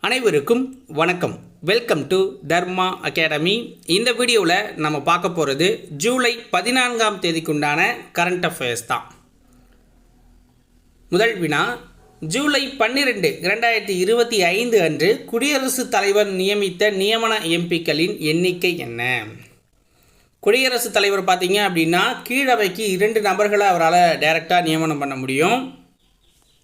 அனைவருக்கும் வணக்கம். Welcome to Dharma academy. இந்த வீடியோவில் நம்ம பார்க்க போகிறது ஜூலை 14ஆம் தேதிக்குண்டான கரண்ட் அஃபேர்ஸ் தான். முதல் வினா, ஜூலை 12, 2025 அன்று குடியரசுத் தலைவர் நியமித்த நியமன எம்பிக்களின் எண்ணிக்கை என்ன? குடியரசுத் தலைவர் பார்த்தீங்க அப்படின்னா கீழவைக்கு 2 நபர்களை அவரால் டைரெக்டாக நியமனம் பண்ண முடியும்.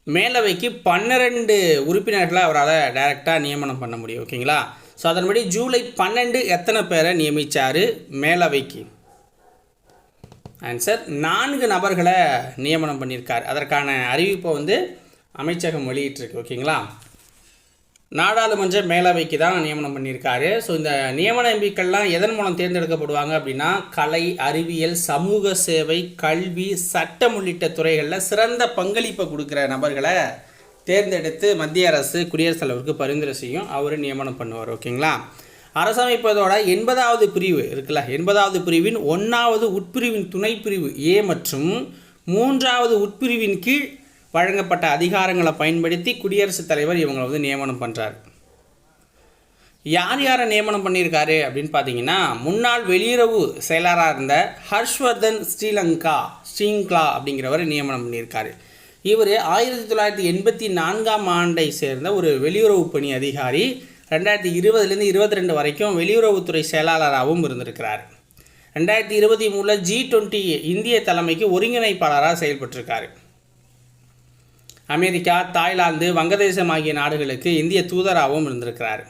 மேலவைக்கு 12 உறுப்பினர்களை அவரால் டைரெக்டாக நியமனம் பண்ண முடியும். ஓகேங்களா? ஸோ அதன்படி ஜூலை 12 எத்தனை பேரை நியமித்தார் மேலவைக்கு? ஆன்சர் 4 நபர்களை நியமனம் பண்ணியிருக்கார். அதற்கான அறிவிப்பை அமைச்சகம் வெளியிட்டிருக்கு. ஓகேங்களா? நாடாளுமன்ற மேலவைக்கு தான் நியமனம் பண்ணியிருக்காரு. ஸோ இந்த நியமன எம்பிக்கள்லாம் எதன் மூலம் தேர்ந்தெடுக்கப்படுவாங்க அப்படின்னா, கலை, அறிவியல், சமூக சேவை, கல்வி, சட்டம் உள்ளிட்ட துறைகளில் சிறந்த பங்களிப்பை கொடுக்குற நபர்களை தேர்ந்தெடுத்து மத்திய அரசு குடியரசுத் தலைவருக்கு பரிந்துரை செய்யும். அவர் நியமனம் பண்ணுவார். ஓகேங்களா? அரசமைப்பதோட 80வது பிரிவு இருக்குல்ல, 80வது பிரிவின் 1வது உட்பிரிவின் துணைப்பிரிவு ஏ மற்றும் 3வது உட்பிரிவின் கீழ் வழங்கப்பட்ட அதிகாரங்களை பயன்படுத்தி குடியரசுத் தலைவர் இவங்களை நியமனம் பண்ணுறாரு. யார் யாரை நியமனம் பண்ணியிருக்காரு அப்படின்னு பார்த்தீங்கன்னா, முன்னாள் வெளியுறவு செயலராக இருந்த ஹர்ஷ்வர்தன் ஸ்ரீங்க்லா அப்படிங்கிறவரை நியமனம் பண்ணியிருக்காரு. இவர் 1984ஆம் ஆண்டை சேர்ந்த ஒரு வெளியுறவு பணி அதிகாரி. 2020லேருந்து 22 வரைக்கும் வெளியுறவுத்துறை செயலாளராகவும் இருந்திருக்கிறார். 2023 G20 இந்திய தலைமைக்கு ஒருங்கிணைப்பாளராக செயல்பட்டிருக்காரு. அமெரிக்கா, தாய்லாந்து, வங்கதேசம் ஆகிய நாடுகளுக்கு இந்திய தூதராகவும் இருந்திருக்கிறார்.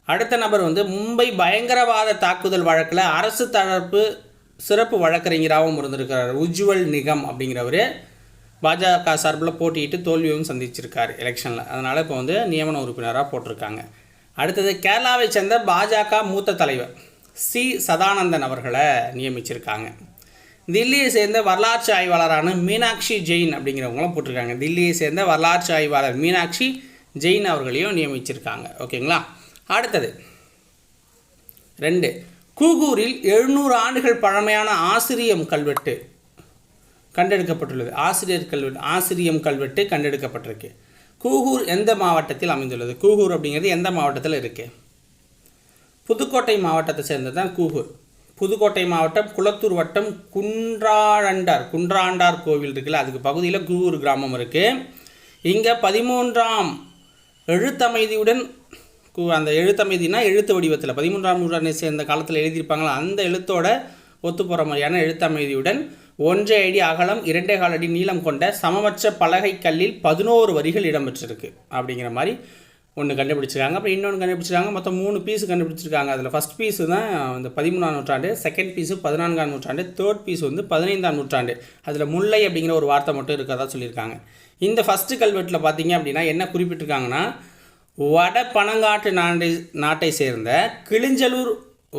அடுத்த நபர் மும்பை பயங்கரவாத தாக்குதல் வழக்கில் அரசு தரப்பு சிறப்பு வழக்கறிஞராகவும் இருந்திருக்கிறார். உஜ்வல் நிகம் அப்படிங்கிறவர் பாஜக சார்பில் போட்டியிட்டு தோல்வியும் சந்திச்சிருக்கார் எலெக்ஷனில். அதனால் இப்போ நியமன உறுப்பினராக போட்டிருக்காங்க. அடுத்தது கேரளாவை சேர்ந்த பாஜக மூத்த தலைவர் சி சதானந்தன் அவர்களை நியமிச்சிருக்காங்க. தில்லியை சேர்ந்த வரலாற்று ஆய்வாளரான மீனாட்சி ஜெயின் அப்படிங்கிறவங்களும் போட்டிருக்காங்க. தில்லியை சேர்ந்த வரலாற்று ஆய்வாளர் மீனாட்சி ஜெயின் அவர்களையும் நியமிச்சிருக்காங்க. ஓகேங்களா? அடுத்தது 2, கூகூரில் 700 ஆண்டுகள் பழமையான ஆசிரியம் கல்வெட்டு கண்டெடுக்கப்பட்டுள்ளது. ஆசிரியம் கல்வெட்டு கண்டெடுக்கப்பட்டிருக்கு. கூகூர் எந்த மாவட்டத்தில் அமைந்துள்ளது? கூகூர் அப்படிங்கிறது எந்த மாவட்டத்தில் இருக்குது? புதுக்கோட்டை மாவட்டத்தை சேர்ந்தது தான் கூகூர். புதுக்கோட்டை மாவட்டம் குளத்தூர் வட்டம் குன்றாண்டார் கோவில் இருக்குல்ல, அதுக்கு பகுதியில் கூகூர் கிராமம் இருக்குது. இங்கே 13ஆம் எழுத்தமைதியுடன், அந்த எழுத்தமைதினா எழுத்து வடிவத்தில் 13ஆம் நூற்றாண்டை சேர்ந்த காலத்தில் எழுதியிருப்பாங்களா, அந்த எழுத்தோட ஒத்து போகிற மாதிரியான எழுத்தமைதியுடன் 1 அடி அகலம் 2.25 அடி நீளம் கொண்ட சமமற்ற பலகை கல்லில் 11 வரிகள் இடம்பெற்றிருக்கு அப்படிங்கிற மாதிரி ஒன்று கண்டுபிடிச்சிருக்காங்க. அப்புறம் இன்னொன்று கண்டுபிடிச்சிருக்காங்க. மொத்தம் 3 பீஸு கண்டுபிடிச்சிருக்காங்க. அதில் ஃபஸ்ட் பீஸு தான் இந்த 13ஆம் நூற்றாண்டு, செகண்ட் பீஸு 14ஆம் நூற்றாண்டு, தேர்ட் பீஸ் 15ஆம் நூற்றாண்டு. அதில் முல்லை அப்படிங்கிற ஒரு வார்த்தை மட்டும் இருக்கிறதா சொல்லியிருக்காங்க. இந்த ஃபஸ்ட்டு கல்வெட்டில் பார்த்தீங்க அப்படின்னா என்ன குறிப்பிட்டிருக்காங்கன்னா, வட பனங்காட்டு நாட்டை சேர்ந்த கிளிஞ்சலூர்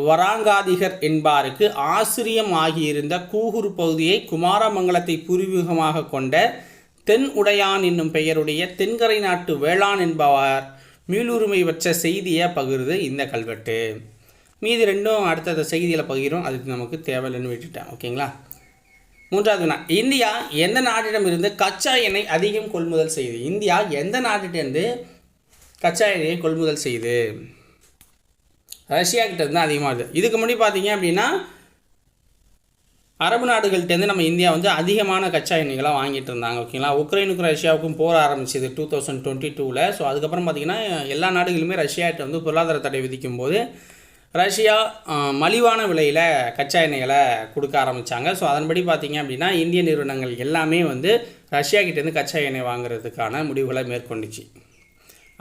வராங்காதிகர் என்பாருக்கு ஆசிரியம் ஆகியிருந்த கூகூர் பகுதியை குமாரமங்கலத்தை பூர்வீகமாக கொண்ட தென் உடையான் என்னும் பெயருடைய தென்கரை நாட்டு வேளாண் என்பவர் மீளுரிமை பெற்ற செய்தியை பகிர்ந்து இந்த கல்வெட்டு. மீதி 2ம் அடுத்த செய்தியில் பகிரும், அதுக்கு நமக்கு தேவையில்லைன்னு விட்டுட்டேன். ஓகேங்களா? 3வது வினா, இந்தியா எந்த நாட்டிடம் இருந்து கச்சா எண்ணெய் அதிகம் கொள்முதல் செய்யுது? இந்தியா எந்த நாட்டிலிருந்து கச்சா எண்ணெயை கொள்முதல் செய்யுது? ரஷ்யா கிட்ட இருந்து அதிகமாக இருக்குது. இதுக்கு முன்னாடி பார்த்தீங்க அப்படின்னா அரபு நாடுகள்கிட்டேருந்து நம்ம இந்தியா அதிகமான கச்சா எண்ணெய்களாக வாங்கிட்டு இருந்தாங்க. ஓகேங்களா? உக்ரைனுக்கும் ரஷ்யாவுக்கும் போர் ஆரம்பிச்சது 2022. ஸோ அதுக்கப்புறம் பார்த்திங்கன்னா எல்லா நாடுகளுமே ரஷ்யாட்ட பொருளாதார தடை விதிக்கும் போது ரஷ்யா மலிவான விலையில் கச்சா எண்ணெய்களை கொடுக்க ஆரம்பித்தாங்க. ஸோ அதன்படி பார்த்திங்க அப்படின்னா இந்திய நிறுவனங்கள் எல்லாமே ரஷ்யா கிட்டேருந்து கச்சா எண்ணெய் வாங்குறதுக்கான முடிவுகளை மேற்கொண்டுச்சு.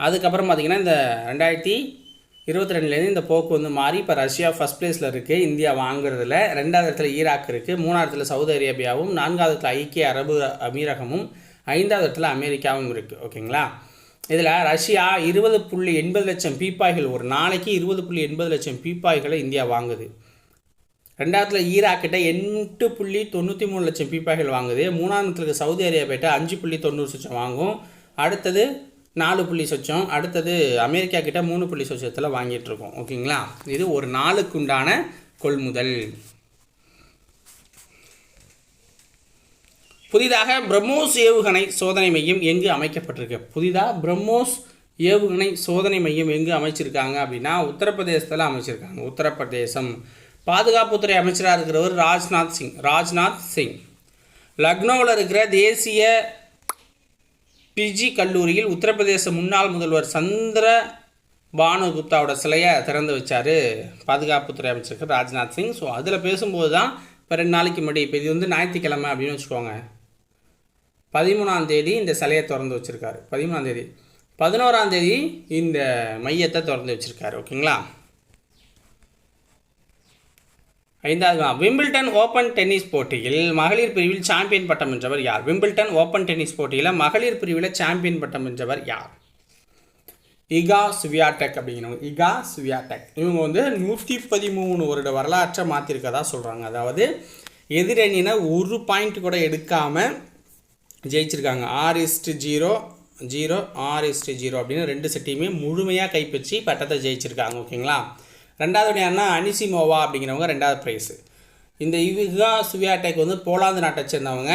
அதுக்கப்புறம் பார்த்திங்கன்னா இந்த 2022 இந்த போக்கு மாறி இப்போ ரஷ்யா ஃபஸ்ட் பிளேஸில் இருக்குது இந்தியா வாங்குறதுல. 2வது இடத்துல ஈராக் இருக்குது, 3வது இடத்துல சவுதி அரேபியாவும், 4வது இடத்துல ஐக்கிய அரபு அமீரகமும், 5வது இடத்துல அமெரிக்காவும் இருக்குது. ஓகேங்களா? இதில் ரஷ்யா 20.80 லட்சம் பீப்பாய்கள், ஒரு நாளைக்கு 20.80 லட்சம் பீப்பாய்களை இந்தியா வாங்குது. 2வது ஈராக்கிட்ட 8.93 லட்சம் பீப்பாய்கள் வாங்குது. 3வது இடத்துக்கு சவுதி அரேபியாட்ட 5.90 லட்சம் வாங்கும். அடுத்தது 4 சொச்சம். அடுத்தது அமெரிக்கா கிட்ட 3 சொச்சத்தில் வாங்கிட்டு இருக்கோம். ஓகேங்களா? இது ஒரு நாளுக்கு உண்டான கொள்முதல். புதிதாக பிரம்மோஸ் ஏவுகணை சோதனை மையம் எங்கு அமைக்கப்பட்டிருக்கு? புதிதாக பிரம்மோஸ் ஏவுகணை சோதனை மையம் எங்கு அமைச்சிருக்காங்க அப்படின்னா உத்தரப்பிரதேசத்தில் அமைச்சிருக்காங்க. உத்தரப்பிரதேசம். பாதுகாப்புத்துறை அமைச்சராக இருக்கிறவர் ராஜ்நாத் சிங். லக்னோவில் இருக்கிற தேசிய பிஜி கல்லூரியில் உத்தரப்பிரதேச முன்னாள் முதல்வர் சந்திர பானு குப்தாவோட சிலையை திறந்து வச்சார் பாதுகாப்புத்துறை அமைச்சர் ராஜ்நாத் சிங். ஸோ அதில் பேசும்போது தான் இப்போ 2 நாளைக்கு முன்னாடி, இப்போ இது வந்து ஞாயிற்றுக்கிழமை அப்படின்னு வச்சுக்கோங்க, 13ஆம் தேதி இந்த சிலையை திறந்து வச்சுருக்காரு. 13ஆம் தேதி 11ஆம் தேதி இந்த மையத்தை திறந்து வச்சுருக்காரு. ஓகேங்களா. 5வது, விம்பிள்டன் ஓப்பன் டென்னிஸ் போட்டியில் மகளிர் பிரிவில் சாம்பியன் பட்டம் வென்றவர் யார்? விம்பிள்டன் ஓப்பன் டென்னிஸ் போட்டியில் மகளிர் பிரிவில் சாம்பியன் பட்டம் வென்றவர் யார்? இகா ஸ்வியாடெக் அப்படிங்கிறவங்க. இகா ஸ்வியாடெக் இவங்க வந்து 113 வருட வரலாற்றை மாற்றிருக்கதா சொல்கிறாங்க. அதாவது எதிரணியினை ஒரு பாயிண்ட் கூட எடுக்காமல் ஜெயிச்சிருக்காங்க. 6:0 6:0 அப்படின்னு 2 செட்டையுமே முழுமையாக கைப்பற்றி பட்டத்தை ஜெயிச்சிருக்காங்க. ஓகேங்களா. 2வது யாருன்னா அனிசிமோவா அப்படிங்கிறவங்க 2வது ப்ரைஸு. இந்த இகா ஸ்வியாடெக் வந்து போலாந்து நாட்டை சேர்ந்தவங்க.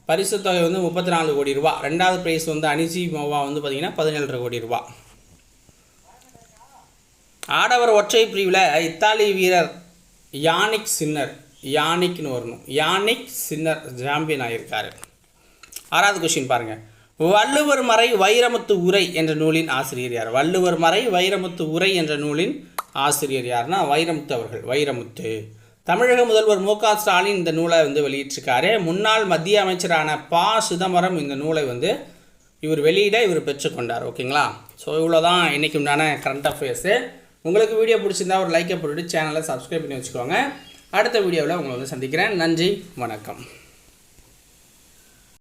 பரிசு தொகை வந்து 34 கோடி ரூபா. 2வது ப்ரைஸ் வந்து அனிசிமோவா வந்து பார்த்திங்கன்னா 17 கோடி ரூபா. ஆடவர் ஒற்றை பிரிவில் இத்தாலி வீரர் யானிக் சின்னர் சாம்பியன் ஆகியிருக்காரு. 6வது கொஸ்டின் பாருங்கள். வள்ளுவர் மறை வைரமுத்து உரை என்ற நூலின் ஆசிரியர் யார்? வள்ளுவர் மறை வைரமுத்து உரை என்ற நூலின் ஆசிரியர் யார்னா வைரமுத்து அவர்கள். வைரமுத்து. தமிழக முதல்வர் மு க ஸ்டாலின் இந்த நூலை வந்து வெளியிட்டிருக்காரு. முன்னாள் மத்திய அமைச்சரான ப. சிதம்பரம் இந்த நூலை வந்து இவர் பெற்றுக்கொண்டார். ஓகேங்களா. ஸோ இவ்வளோதான் இன்றைக்கி உண்டான கரண்ட் அஃபேர்ஸு. உங்களுக்கு வீடியோ பிடிச்சிருந்தா ஒரு லைக்கை போட்டுட்டு சேனலை சப்ஸ்கிரைப் பண்ணி வச்சுக்கோங்க. அடுத்த வீடியோவில் உங்களை வந்து சந்திக்கிறேன். நன்றி, வணக்கம்.